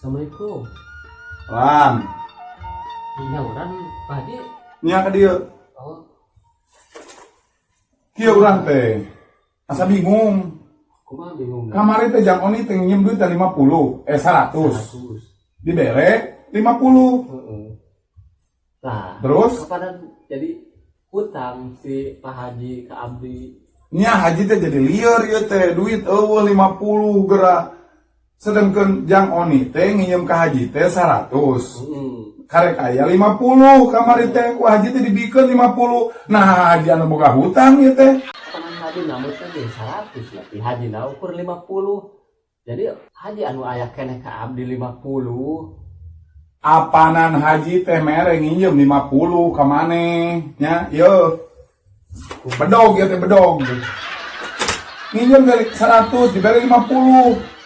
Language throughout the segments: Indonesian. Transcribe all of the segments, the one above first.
Assalamualaikum. Lan, Ini orang Pak Haji. nya ka dieu. Oh, Kieu urang teh. Asa bingung. kumaha bingung. Kamari teh jang oni teh nginjem duit teh 50, 100. 100. Dibere 50. Heeh. Nah, Terus? kepada jadi hutang si Pak Haji ke Abdi. Nya haji teh jadi lieur ieu teh, duit eueuh 50 geura. Sedengkeun jang oni teh nginjem ka haji teh 100. Karek aya 50 kamari teh ku haji teh dibikeun 50. Nah, haji anu boga hutang ieu teh. Kapan Haji namun kan jadi 100 lah. Di Haji na ukur 50. Jadi Haji anu aya keneh ke Abdi 50. Apanan haji teh mere nginjem 50 ka maneh nya ieu. Bedog ieu teh bedog. Nginjem dari 100 dibere 50.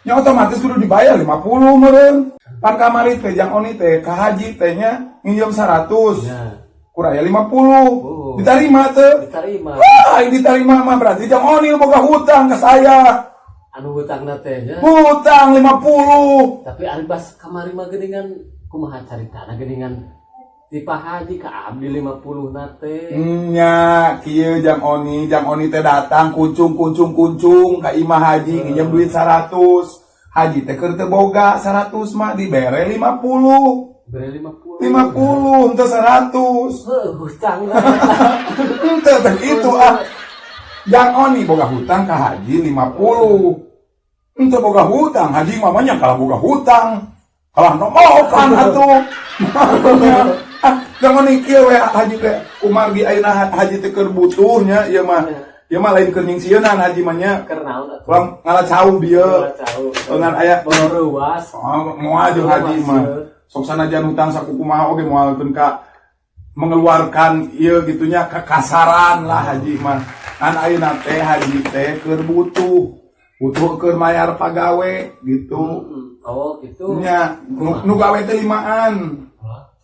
Nya otomatis kudu dibayar 50 meureun. Pan kamari teh jang oni teh ka haji teh nya nginjem 100. Ya, Kurang aya 50. Ditarima teh. diterima. Wah, ini diterima mah berarti jang oni boga hutang ke saya. Anu hutangna teh nya. Hutang 50. Tapi aribas kamari mah geuningan kumaha caritana geuningan ti Pak Haji ka Abdi 50 na teh. Nya kieu jang oni teh datang kuncung ka imah haji nginjem duit 100. Haji teh keur teu boga 100 mah dibere 50. Bere 50. 50 henteu 100. Hutang. Henteu teh kitu ah. Jang oni boga hutang ka haji 50. Henteu boga hutang, haji mamanya kalah boga hutang. Kalah nomokan atuh. Jang oni kieu we haji teh kumargi ayeuna haji teh keur butuh nya ieu mah. Ieu mah lain keur nyingsieunan haji mah nya. Keur naon atuh? Ulang ngalacau bieu. Ngan aya Ruas. moal jeung haji mah. Sok sanajan hutang sakukumaha oge moalkeun ka mengeluarkan ieu gitunya kekasaran lah haji mah. Kan ayeuna teh haji teh keur butuh keur mayar pagawe gitu. Oh, gitu. Nya nu gawe teh limaan.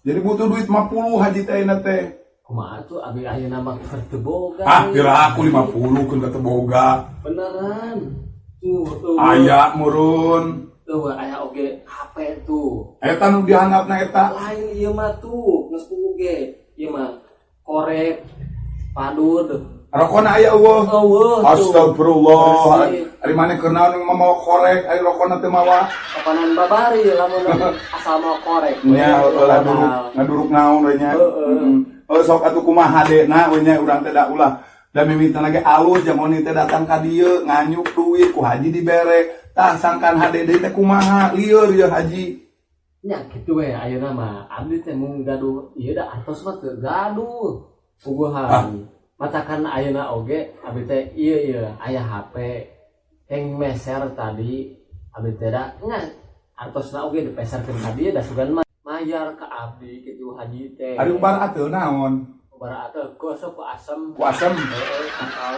Jadi butuh duit 50 haji teh ayeuna teh. Kumaha tuh abi ayeuna mah keur teu boga. Ah, kira aku 50 keun teu boga. Beneran. Tuh. Aya murun. Tuh aya oge HP tuh. Eta nu dihandapna eta. Lain ieu mah tuh, geus oge. Ieu mah korek padud. Rokona aya eueuh. Eueuh. Astagfirullah. Ari maneh keur naon mau korek, ari rokona teu mawa. Kapanan babari lamun asal mau korek. Nya ulah ngaduruk naon we nya. Sok atuh kumaha hadena we nya urang teh da ulah. Da mimiten lagi alus jam oni teh datang ka dieu nganyuk duit ku haji dibere. Tah sangkan hade deui teh kumaha lieur ieu haji. Nya kitu we ayeuna mah abdi teh mung gaduh ieu da artos mah teu gaduh. Puguhan. Matakan ayeuna oge abdi teh ieu aya HP yang meser tadi abdi teh da nya artosna oge dipeserkeun ka dieu da sugan mayar ka abdi kitu haji teh. Ari ubar ateu naon? Ubar ateu gosok ku asem. Ku asem. Heeh, kakao.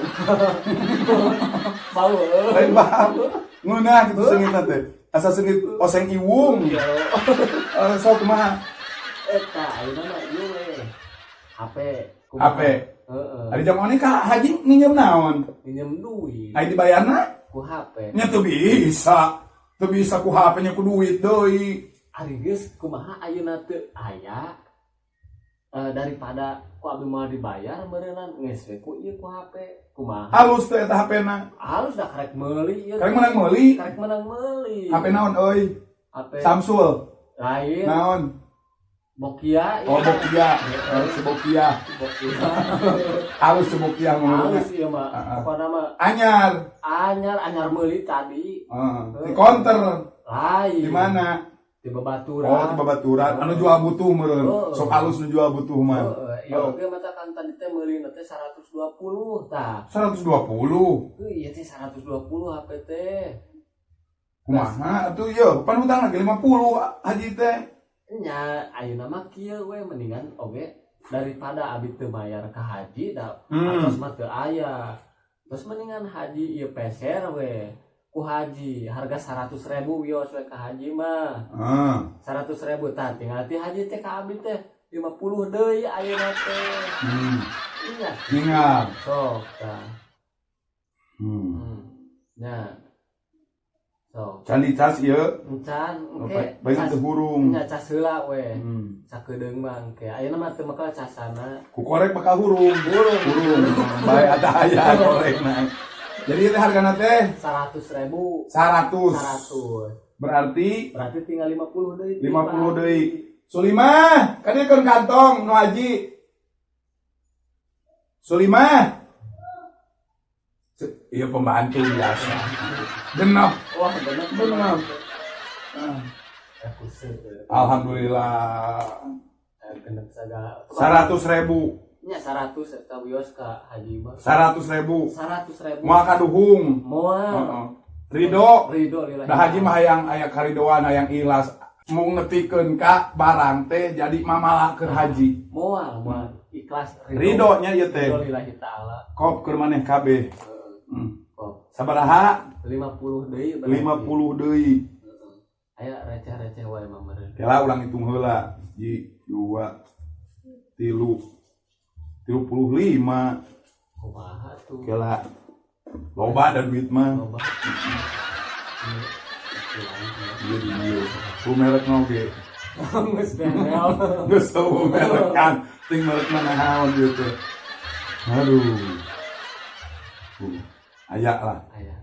Bau. Lain bau. Ngeunah gitu seungitna teh. Asa seungit oseng iwung. Sok kumaha? Eta ayeuna mah ieu we. HP. HP. Heeh. Ari jam oni ka haji nginjem naon? Pinjem duit Ai dibayarna? ku HP. Nya teu bisa. Teu bisa ku HP nya ku duit deui. Ari geus kumaha ayeuna teu aya daripada ku abdi moal dibayar beureunan geus we ku ieu ku HP kumaha. Halus teh eta HP-na. Halus da karek meuli ieu. Karek menang meuli. Karek menang meuli. HP naon euy? HP Samsul. lain Naon? Nokia Oh, Nokia. Nokia. Nokia. Halus Nokia ngomongna. Halus ieu mah. Apa nama? Anyar. Anyar meuli tadi. Di counter. Lain. Di mana? Di babaturan. Oh, di babaturan. Anu jual butuh meureun. Sok halus nu jual butuh mah. Iya, oke matakan tadi teh meulina teh 120 tah. 120. Iya teh 120 HP teh. Kumaha atuh ieu? Pan hutang lagi 50 haji teh. Nya ayeuna mah kieu we mendingan oge daripada abdi teu bayar ka haji da atos mah teu aya. Terus mendingan haji ieu peser we. Ku haji harga 100.000 wios we ka haji mah. 100.000 tah tinggal ti haji teh ka abdi teh 50 deui ayeuna teh. Iya. Ingat. Sok tah. Nya so Can dicas ieu. encan engke Bae teu hurung. nya cas heula we Hmm. sakedeung mah engke ayeuna mah teu bakal casana Ku korek bakal hurung. Hurung. Bae ada aya korekna. Jadi teh hargana teh 100.000 100. 100 Berarti berarti tinggal 50 deui 50 deui. Sulimah, kan ieu keun kantong nu haji. Sulimah. Iya pembantu biasa. Genep. wah bener Genep. aku seueur Alhamdulillah. genep sagala 100.000. nya 100 eta wios ka haji mah 100.000. 100.000 Moal kaduhung. moal Ridho. ridho lillahi Da haji mah hayang aya karidoan hayang ikhlas. Mau ngetikeun ka barang teh jadi mamalakeun haji. moal ikhlas Ridhonya ieu teh. ridho lillahi taala Kop keur maneh kabeh. kok Sabaraha? 50 deui 50 deui. aya receh-receh wae mah meureun Kela urang hitung heula. 1 2 3 35. kumaha tuh Kela loba ada duit mah. loba Ieu di dieu. Ku merek oge. geus benerel Geus teu merek kan. Ting merek mana naon ieu teh. Aduh. Aya lah. aya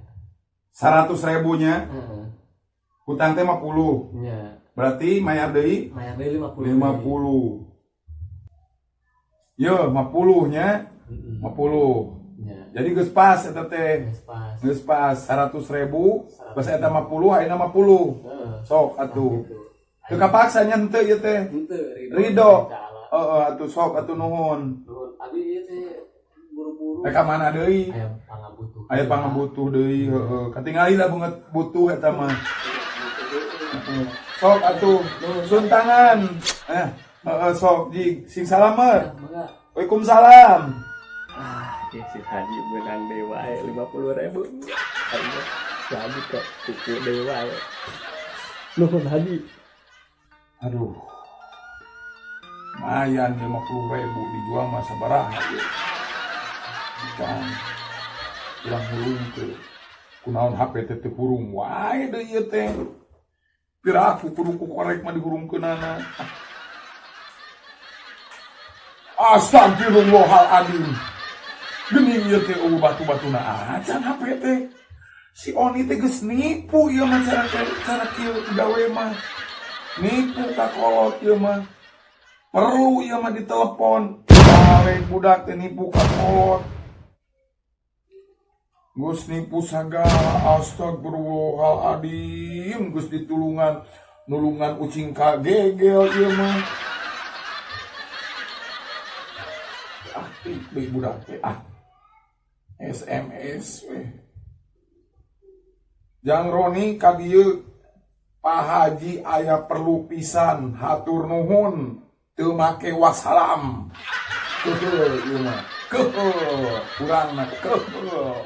100.000 nya heeh hutang teh 50. nya Berarti mayar deui mayar deui 50 50. Yo, 50 nya heeh 50. nya Jadi geus pas eta teh. geus pas Geus pas 100.000 pas eta 50 ayeuna 50. heeh Sok atuh. Teu kapaksa nya henteu ieu teh. henteu Ridho. taala Heeh, atuh sok atuh nuhun. nuhun abi ieu teh buru-buru Ka mana deui? aya pangabutuh Aya pangabutuh deui, heeh. Katingali lah banget butuh eta mah. Sok atuh suntangan. Sok jig sing salamet. mangga Waalaikumsalam. si haji menang dewa 50.000 ayo si haji ke kuku dewa ya nuhun haji Aduh. Lumayan 50.000 dijual mah sabaraha ieu. Kan. Ulang hurung ke kunaon HP teh teu hurung wae deui ieu teh. Pira aku kudu ku korek mah dihurungkeunana. Astagfirullahaladzim. Geuning ieu teh batu-batuna acan HP teh. Si Oni teh geus nipu ieu mah cara kieu gawe mah. Nipu ka kolot ieu mah. Perlu ieu mah ditelepon. Balik budak teh nipu ka kolot. Gus nipu sagala, astagfirullahaladzim. Gus ditulungan nulungan ucing kagegel ieu mah. Baik budak teh SMS weh. Jang Roni ka dieu Pak Haji aya perlu pisan hatur nuhun teu make wassalam. Keuh ieu mah. Keuh urang mah keuh.